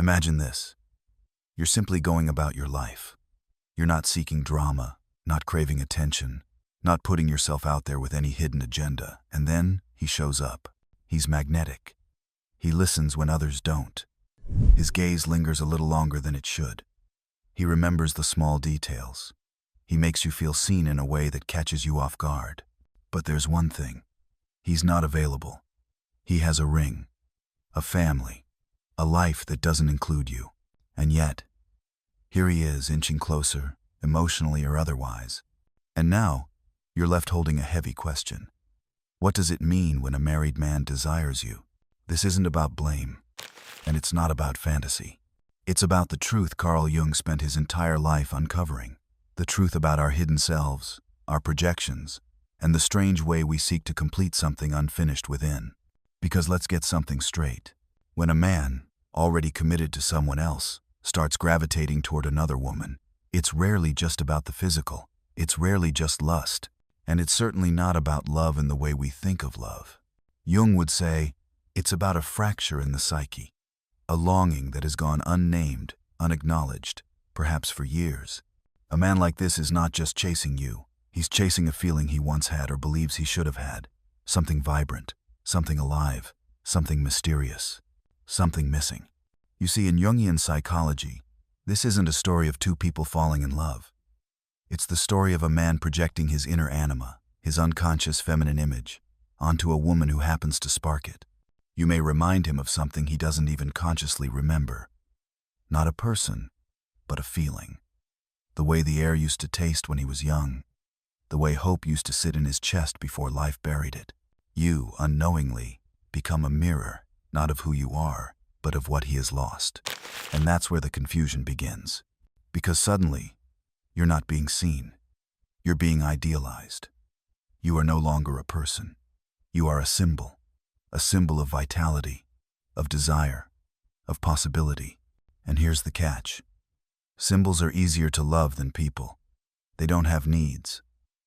Imagine this. You're simply going about your life. You're not seeking drama, not craving attention, not putting yourself out there with any hidden agenda. And then he shows up. He's magnetic. He listens when others don't. His gaze lingers a little longer than it should. He remembers the small details. He makes you feel seen in a way that catches you off guard. But there's one thing. He's not available. He has a ring, a family, a life that doesn't include you. And yet, here he is, inching closer, emotionally or otherwise. And now, you're left holding a heavy question. What does it mean when a married man desires you? This isn't about blame, and it's not about fantasy. It's about the truth Carl Jung spent his entire life uncovering. The truth about our hidden selves, our projections, and the strange way we seek to complete something unfinished within. Because let's get something straight. When a man, already committed to someone else, starts gravitating toward another woman, it's rarely just about the physical. It's rarely just lust. And it's certainly not about love in the way we think of love. Jung would say, it's about a fracture in the psyche, a longing that has gone unnamed, unacknowledged, perhaps for years. A man like this is not just chasing you. He's chasing a feeling he once had or believes he should have had. Something vibrant, something alive, something mysterious, something missing. You see, in Jungian psychology, this isn't a story of two people falling in love. It's the story of a man projecting his inner anima, his unconscious feminine image, onto a woman who happens to spark it. You may remind him of something he doesn't even consciously remember. Not a person, but a feeling. The way the air used to taste when he was young. The way hope used to sit in his chest before life buried it. You, unknowingly, become a mirror, not of who you are, but of what he has lost. And that's where the confusion begins. Because suddenly, you're not being seen. You're being idealized. You are no longer a person. You are a symbol of vitality, of desire, of possibility. And here's the catch. Symbols are easier to love than people. They don't have needs.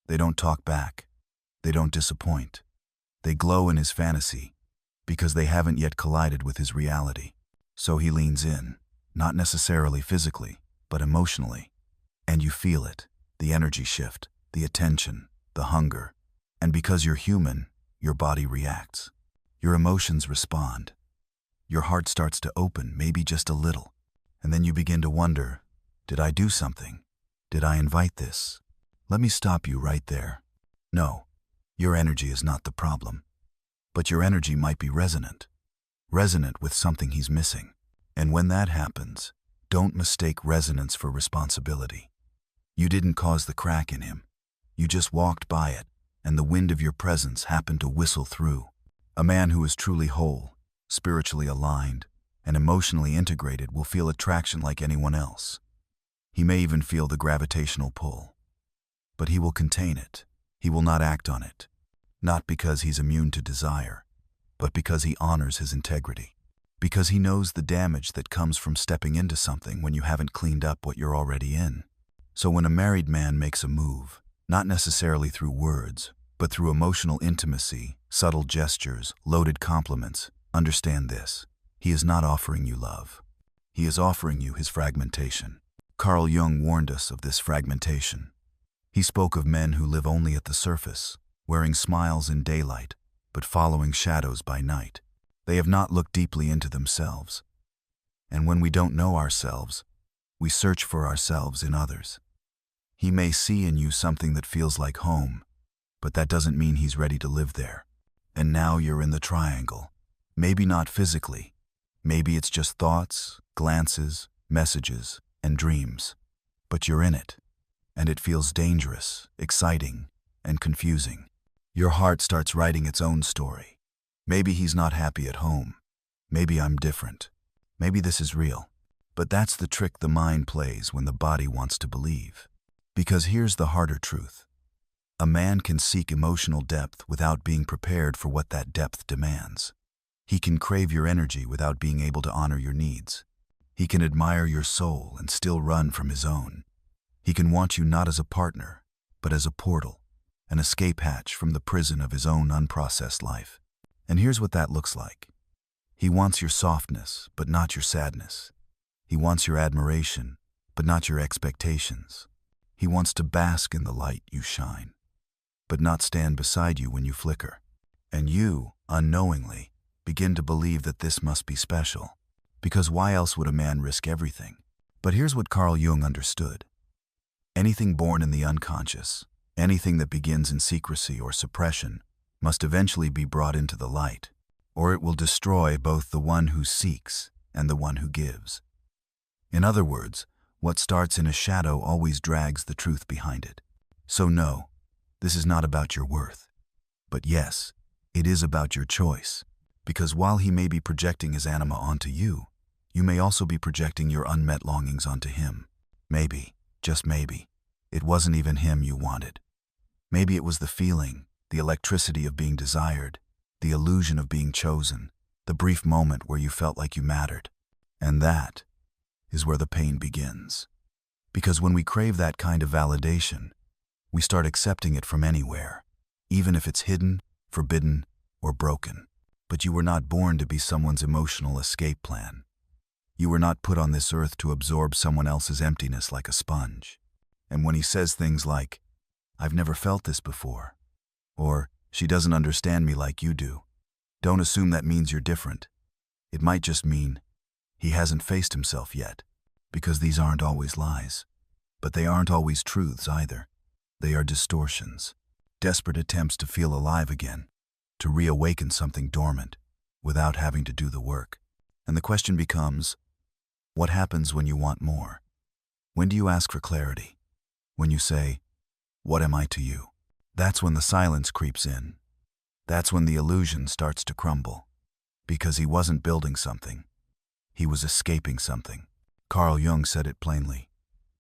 They don't talk back. They don't disappoint. They glow in his fantasy because they haven't yet collided with his reality. So he leans in, not necessarily physically, but emotionally. And you feel it, the energy shift, the attention, the hunger. And because you're human, your body reacts. Your emotions respond. Your heart starts to open, maybe just a little. And then you begin to wonder, did I do something? Did I invite this? Let me stop you right there. No, your energy is not the problem. But your energy might be resonant with something he's missing. And when that happens, don't mistake resonance for responsibility. You didn't cause the crack in him. You just walked by it, and the wind of your presence happened to whistle through. A man who is truly whole, spiritually aligned, and emotionally integrated will feel attraction like anyone else. He may even feel the gravitational pull. But he will contain it. He will not act on it. Not because he's immune to desire, but because he honors his integrity. Because he knows the damage that comes from stepping into something when you haven't cleaned up what you're already in. So when a married man makes a move, not necessarily through words, but through emotional intimacy, subtle gestures, loaded compliments, understand this. He is not offering you love. He is offering you his fragmentation. Carl Jung warned us of this fragmentation. He spoke of men who live only at the surface, wearing smiles in daylight, but following shadows by night. They have not looked deeply into themselves. And when we don't know ourselves, we search for ourselves in others. He may see in you something that feels like home, but that doesn't mean he's ready to live there. And now you're in the triangle. Maybe not physically. Maybe it's just thoughts, glances, messages, and dreams. But you're in it. And it feels dangerous, exciting, and confusing. Your heart starts writing its own story. Maybe he's not happy at home. Maybe I'm different. Maybe this is real. But that's the trick the mind plays when the body wants to believe. Because here's the harder truth. A man can seek emotional depth without being prepared for what that depth demands. He can crave your energy without being able to honor your needs. He can admire your soul and still run from his own. He can want you not as a partner, but as a portal, an escape hatch from the prison of his own unprocessed life. And here's what that looks like. He wants your softness, but not your sadness. He wants your admiration, but not your expectations. He wants to bask in the light you shine, but not stand beside you when you flicker. And you, unknowingly, begin to believe that this must be special, because why else would a man risk everything? But here's what Carl Jung understood. Anything born in the unconscious, anything that begins in secrecy or suppression, must eventually be brought into the light, or it will destroy both the one who seeks and the one who gives. In other words, what starts in a shadow always drags the truth behind it. So no, this is not about your worth. But yes, it is about your choice, because while he may be projecting his anima onto you, you may also be projecting your unmet longings onto him. Maybe, just maybe, it wasn't even him you wanted. Maybe it was the feeling, the electricity of being desired, the illusion of being chosen, the brief moment where you felt like you mattered. And that is where the pain begins. Because when we crave that kind of validation, we start accepting it from anywhere, even if it's hidden, forbidden, or broken. But you were not born to be someone's emotional escape plan. You were not put on this earth to absorb someone else's emptiness like a sponge. And when he says things like, "I've never felt this before," or "She doesn't understand me like you do," don't assume that means you're different. It might just mean he hasn't faced himself yet, because these aren't always lies. But they aren't always truths either. They are distortions, desperate attempts to feel alive again, to reawaken something dormant without having to do the work. And the question becomes, what happens when you want more? When do you ask for clarity? When you say, "What am I to you?" That's when the silence creeps in. That's when the illusion starts to crumble. Because he wasn't building something. He was escaping something. Carl Jung said it plainly.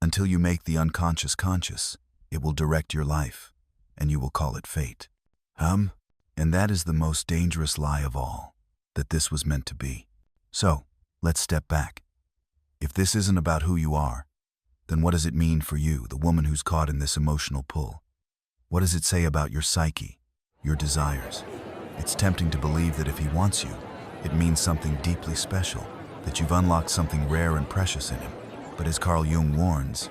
Until you make the unconscious conscious, it will direct your life, and you will call it fate. And that is the most dangerous lie of all, that this was meant to be. So, let's step back. If this isn't about who you are, then what does it mean for you, the woman who's caught in this emotional pull? What does it say about your psyche, your desires? It's tempting to believe that if he wants you, it means something deeply special, that you've unlocked something rare and precious in him. But as Carl Jung warns,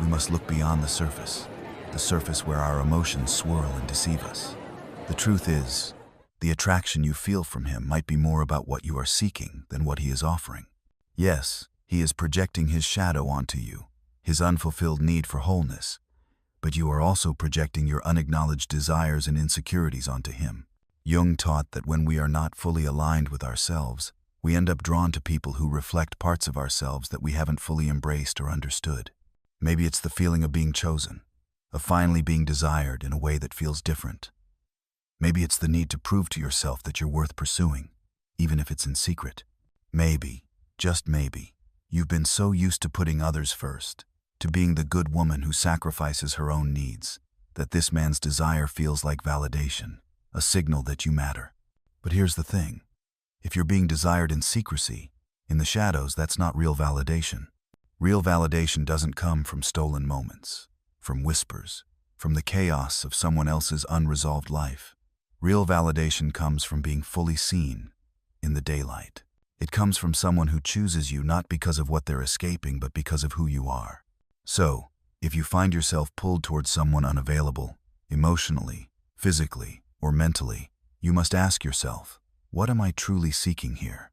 we must look beyond the surface where our emotions swirl and deceive us. The truth is, the attraction you feel from him might be more about what you are seeking than what he is offering. Yes, he is projecting his shadow onto you, his unfulfilled need for wholeness, but you are also projecting your unacknowledged desires and insecurities onto him. Jung taught that when we are not fully aligned with ourselves, we end up drawn to people who reflect parts of ourselves that we haven't fully embraced or understood. Maybe it's the feeling of being chosen, of finally being desired in a way that feels different. Maybe it's the need to prove to yourself that you're worth pursuing, even if it's in secret. Maybe, just maybe, you've been so used to putting others first, to being the good woman who sacrifices her own needs, that this man's desire feels like validation, a signal that you matter. But here's the thing. If you're being desired in secrecy, in the shadows, that's not real validation. Real validation doesn't come from stolen moments, from whispers, from the chaos of someone else's unresolved life. Real validation comes from being fully seen in the daylight. It comes from someone who chooses you not because of what they're escaping, but because of who you are. So, if you find yourself pulled towards someone unavailable, emotionally, physically, or mentally, you must ask yourself, what am I truly seeking here?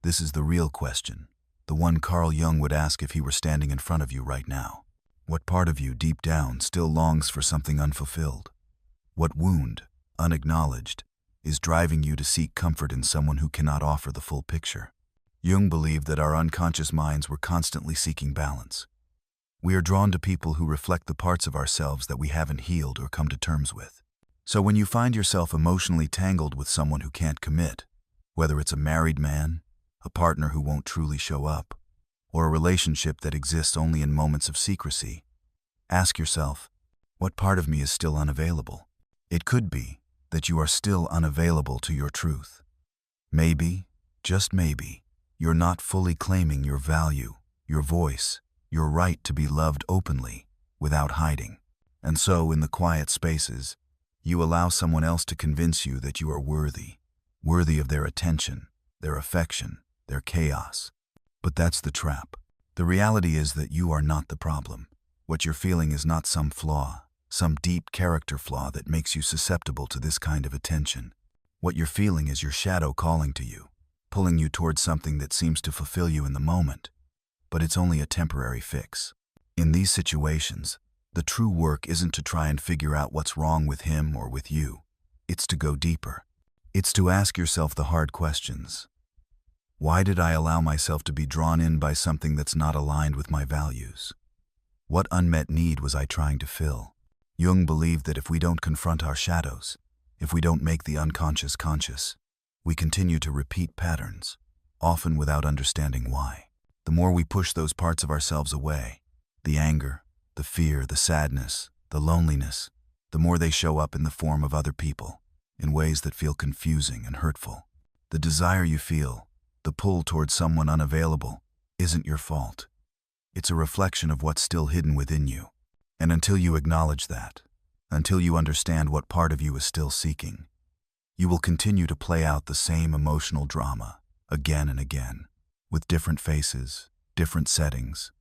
This is the real question, the one Carl Jung would ask if he were standing in front of you right now. What part of you, deep down, still longs for something unfulfilled? What wound, unacknowledged, is driving you to seek comfort in someone who cannot offer the full picture? Jung believed that our unconscious minds were constantly seeking balance. We are drawn to people who reflect the parts of ourselves that we haven't healed or come to terms with. So when you find yourself emotionally tangled with someone who can't commit, whether it's a married man, a partner who won't truly show up, or a relationship that exists only in moments of secrecy, ask yourself, what part of me is still unavailable? It could be that you are still unavailable to your truth. Maybe, just maybe, you're not fully claiming your value, your voice, your right to be loved openly, without hiding. And so, in the quiet spaces, you allow someone else to convince you that you are worthy of their attention, their affection, their chaos. But that's the trap. The reality is that you are not the problem. What you're feeling is not some flaw, some deep character flaw that makes you susceptible to this kind of attention. What you're feeling is your shadow calling to you, pulling you towards something that seems to fulfill you in the moment, but it's only a temporary fix. In these situations, the true work isn't to try and figure out what's wrong with him or with you. It's to go deeper. It's to ask yourself the hard questions. Why did I allow myself to be drawn in by something that's not aligned with my values? What unmet need was I trying to fill? Jung believed that if we don't confront our shadows, if we don't make the unconscious conscious, we continue to repeat patterns, often without understanding why. The more we push those parts of ourselves away, the anger, the fear, the sadness, the loneliness, the more they show up in the form of other people, in ways that feel confusing and hurtful. The desire you feel, the pull towards someone unavailable, isn't your fault. It's a reflection of what's still hidden within you. And until you acknowledge that, until you understand what part of you is still seeking, you will continue to play out the same emotional drama again and again, with different faces, different settings,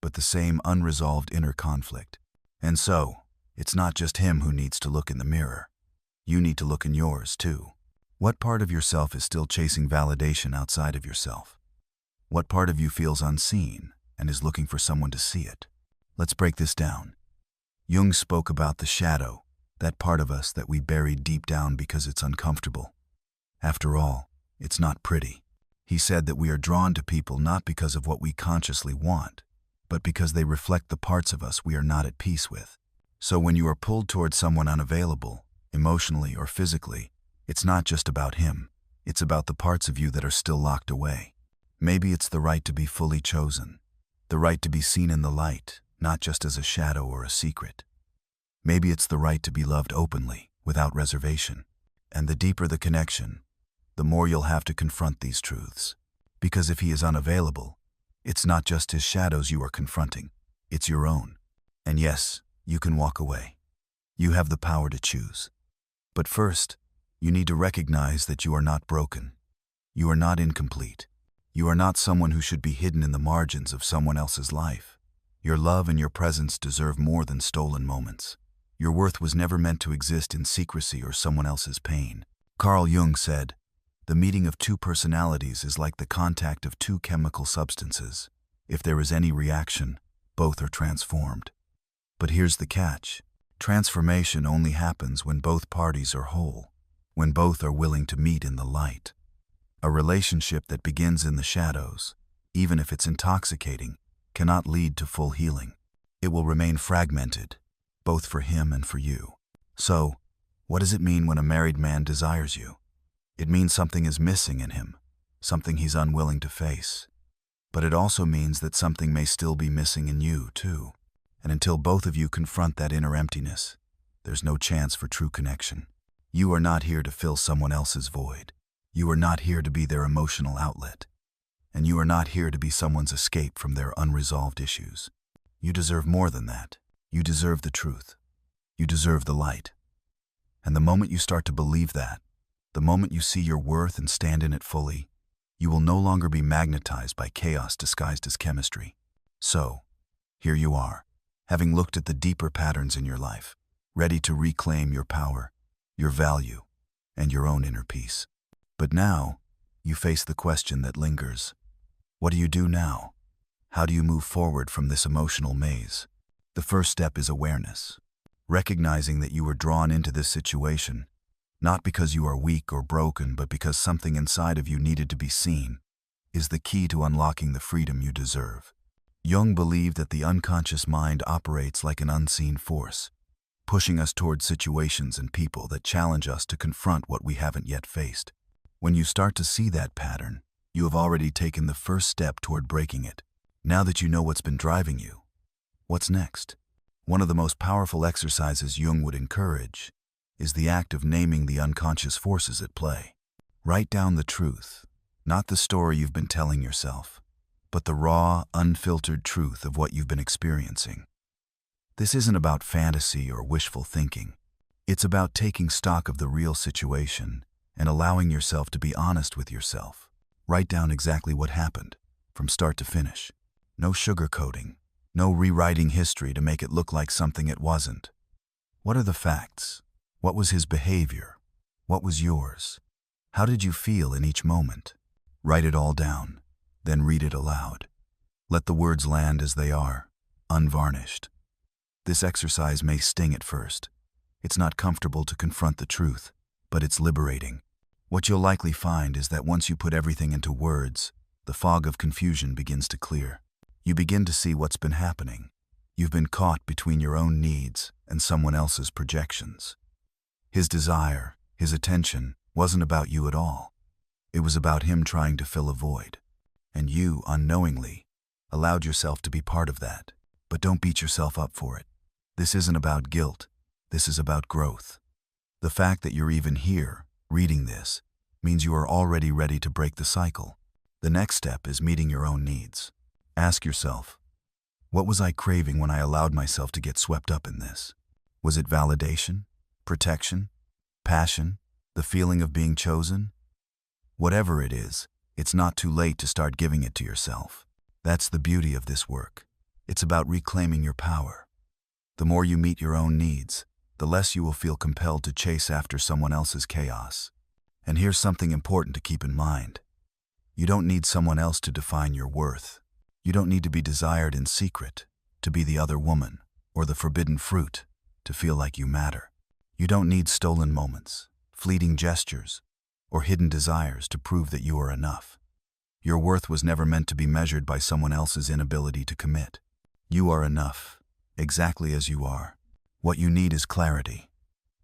but the same unresolved inner conflict. And so, it's not just him who needs to look in the mirror. You need to look in yours, too. What part of yourself is still chasing validation outside of yourself? What part of you feels unseen and is looking for someone to see it? Let's break this down. Jung spoke about the shadow, that part of us that we bury deep down because it's uncomfortable. After all, it's not pretty. He said that we are drawn to people not because of what we consciously want, but because they reflect the parts of us we are not at peace with. So when you are pulled towards someone unavailable, emotionally or physically, it's not just about him. It's about the parts of you that are still locked away. Maybe it's the right to be fully chosen, the right to be seen in the light, not just as a shadow or a secret. Maybe it's the right to be loved openly, without reservation. And the deeper the connection, the more you'll have to confront these truths. Because if he is unavailable, it's not just his shadows you are confronting, it's your own. And yes, you can walk away. You have the power to choose. But first, you need to recognize that you are not broken. You are not incomplete. You are not someone who should be hidden in the margins of someone else's life. Your love and your presence deserve more than stolen moments. Your worth was never meant to exist in secrecy or someone else's pain. Carl Jung said, "The meeting of two personalities is like the contact of two chemical substances. If there is any reaction, both are transformed." But here's the catch. Transformation only happens when both parties are whole, when both are willing to meet in the light. A relationship that begins in the shadows, even if it's intoxicating, cannot lead to full healing. It will remain fragmented, both for him and for you. So, what does it mean when a married man desires you? It means something is missing in him, something he's unwilling to face. But it also means that something may still be missing in you, too. And until both of you confront that inner emptiness, there's no chance for true connection. You are not here to fill someone else's void. You are not here to be their emotional outlet. And you are not here to be someone's escape from their unresolved issues. You deserve more than that. You deserve the truth. You deserve the light. And the moment you start to believe that, the moment you see your worth and stand in it fully, you will no longer be magnetized by chaos disguised as chemistry. So, here you are, having looked at the deeper patterns in your life, ready to reclaim your power, your value, and your own inner peace. But now, you face the question that lingers. What do you do now? How do you move forward from this emotional maze? The first step is awareness. Recognizing that you were drawn into this situation, not because you are weak or broken, but because something inside of you needed to be seen, is the key to unlocking the freedom you deserve. Jung believed that the unconscious mind operates like an unseen force, pushing us towards situations and people that challenge us to confront what we haven't yet faced. When you start to see that pattern, you have already taken the first step toward breaking it. Now that you know what's been driving you, what's next? One of the most powerful exercises Jung would encourage is the act of naming the unconscious forces at play. Write down the truth, not the story you've been telling yourself, but the raw, unfiltered truth of what you've been experiencing. This isn't about fantasy or wishful thinking. It's about taking stock of the real situation and allowing yourself to be honest with yourself. Write down exactly what happened, from start to finish. No sugarcoating. No rewriting history to make it look like something it wasn't. What are the facts? What was his behavior? What was yours? How did you feel in each moment? Write it all down, then read it aloud. Let the words land as they are, unvarnished. This exercise may sting at first. It's not comfortable to confront the truth, but it's liberating. What you'll likely find is that once you put everything into words, the fog of confusion begins to clear. You begin to see what's been happening. You've been caught between your own needs and someone else's projections. His desire, his attention, wasn't about you at all. It was about him trying to fill a void. And you, unknowingly, allowed yourself to be part of that. But don't beat yourself up for it. This isn't about guilt. This is about growth. The fact that you're even here, reading this, means you are already ready to break the cycle. The next step is meeting your own needs. Ask yourself, what was I craving when I allowed myself to get swept up in this? Was it validation, protection, passion, the feeling of being chosen? Whatever it is, it's not too late to start giving it to yourself. That's the beauty of this work. It's about reclaiming your power. The more you meet your own needs, the less you will feel compelled to chase after someone else's chaos. And here's something important to keep in mind. You don't need someone else to define your worth. You don't need to be desired in secret, to be the other woman, or the forbidden fruit, to feel like you matter. You don't need stolen moments, fleeting gestures, or hidden desires to prove that you are enough. Your worth was never meant to be measured by someone else's inability to commit. You are enough, exactly as you are. What you need is clarity.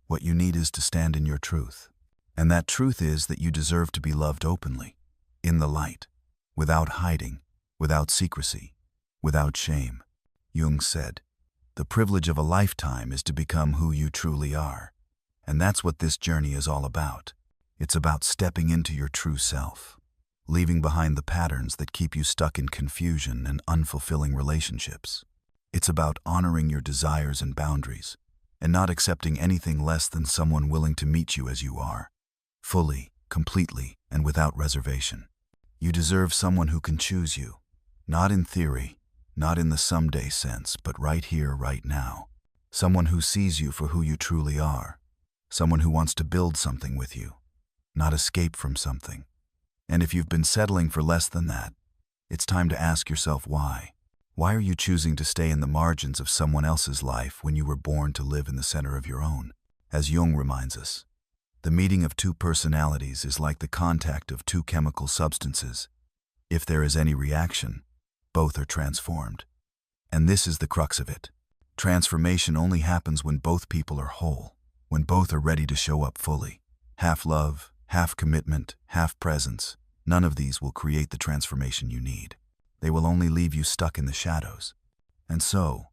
What you need is to stand in your truth. And that truth is that you deserve to be loved openly, in the light, without hiding, without secrecy, without shame. Jung said, "The privilege of a lifetime is to become who you truly are." And that's what this journey is all about. It's about stepping into your true self, leaving behind the patterns that keep you stuck in confusion and unfulfilling relationships. It's about honoring your desires and boundaries, and not accepting anything less than someone willing to meet you as you are, fully, completely, and without reservation. You deserve someone who can choose you, not in theory, not in the someday sense, but right here, right now. Someone who sees you for who you truly are. Someone who wants to build something with you, not escape from something. And if you've been settling for less than that, it's time to ask yourself why. Why are you choosing to stay in the margins of someone else's life when you were born to live in the center of your own? As Jung reminds us, the meeting of two personalities is like the contact of two chemical substances. If there is any reaction, both are transformed. And this is the crux of it. Transformation only happens when both people are whole, when both are ready to show up fully. Half love, half commitment, half presence. None of these will create the transformation you need. They will only leave you stuck in the shadows. And so,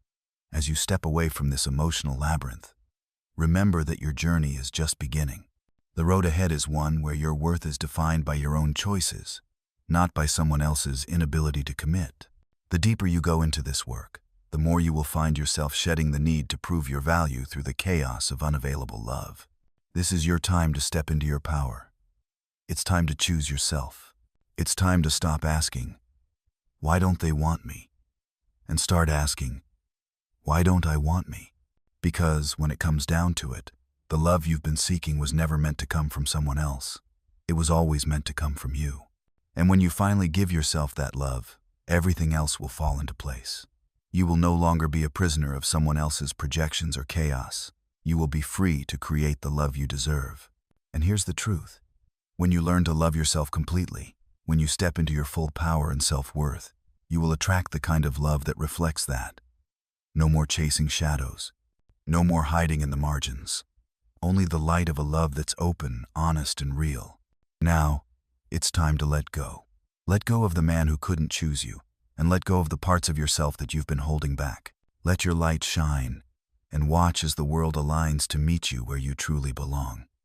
as you step away from this emotional labyrinth, remember that your journey is just beginning. The road ahead is one where your worth is defined by your own choices, not by someone else's inability to commit. The deeper you go into this work, the more you will find yourself shedding the need to prove your value through the chaos of unavailable love. This is your time to step into your power. It's time to choose yourself. It's time to stop asking, "Why don't they want me?" and start asking, "Why don't I want me?" Because when it comes down to it, the love you've been seeking was never meant to come from someone else. It was always meant to come from you. And when you finally give yourself that love, everything else will fall into place. You will no longer be a prisoner of someone else's projections or chaos. You will be free to create the love you deserve. And here's the truth. When you learn to love yourself completely, when you step into your full power and self-worth, you will attract the kind of love that reflects that. No more chasing shadows. No more hiding in the margins. Only the light of a love that's open, honest, and real. Now, it's time to let go. Let go of the man who couldn't choose you, and let go of the parts of yourself that you've been holding back. Let your light shine, and watch as the world aligns to meet you where you truly belong.